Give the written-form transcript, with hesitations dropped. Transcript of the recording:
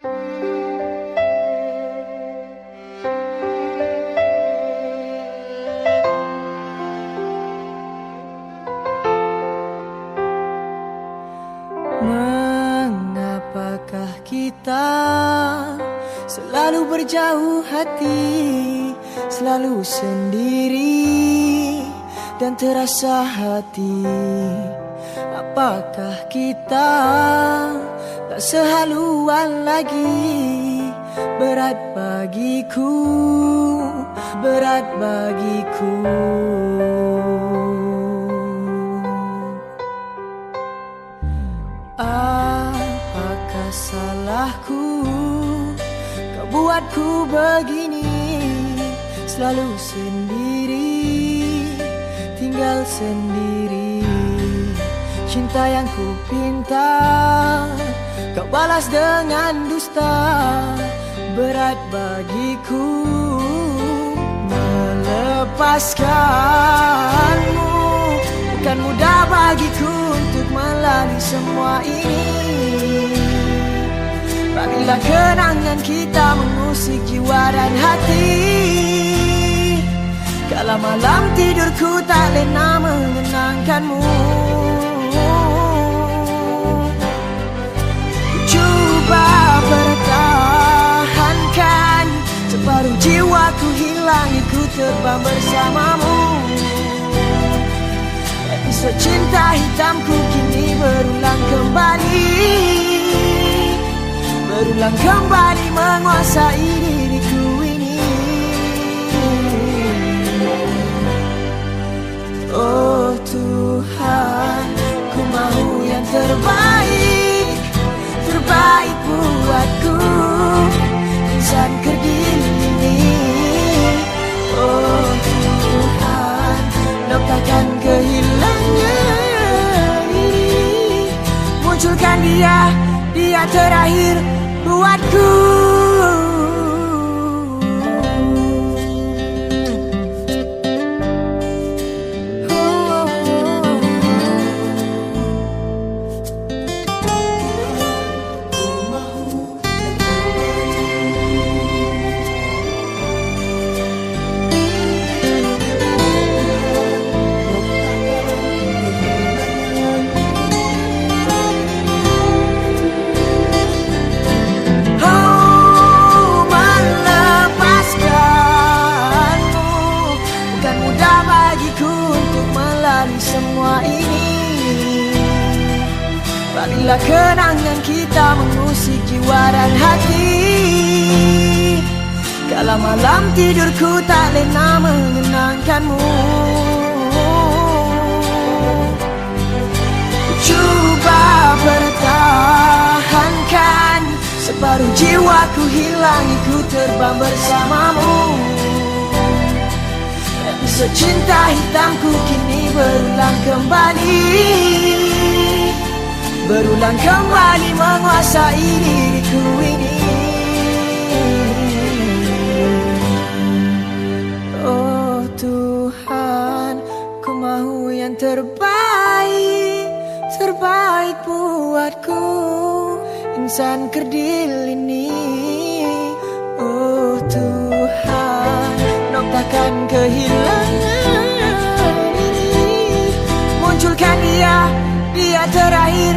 Mengapakah kita selalu berjauh hati, selalu sendiri dan terasa hati? Apakah kita tak sehaluan lagi? Berat bagiku, berat bagiku. Apakah salahku kau buatku begini? Selalu sendiri, tinggal sendiri. Cinta yang ku pinta kau balas dengan dusta. Berat bagiku melepaskanmu. Bukan mudah bagiku untuk melalui semua ini. Bagilah kenangan kita mengusik jiwa dan hati. Kala malam tidurku tak lena mengenangkanmu. Coba pertahankan separuh jiwaku hilang, ikut terbang bersamamu. Episode cinta hitamku kini berulang kembali, berulang kembali menguasai diriku ini. Oh Tuhan, ku mau yang terbaik, terbaik buatku, insan kerdil ini. Oh Tuhan, noktakan kehilangnya diri, munculkan dia, dia terakhir buatku. Semua ini bagilah kenangan kita mengusik jiwa dan hati. Kala malam tidurku tak lena mengenangkanmu. Coba pertahankan separuh jiwaku hilang, ikut terbang bersamamu. Secinta hitamku kini berulang kembali, berulang kembali menguasai diriku ini. Oh Tuhan, ku mau yang terbaik, terbaik buatku, insan kerdil ini. Oh Tuhan, noktakan kehilangan ini, munculkan dia, dia terakhir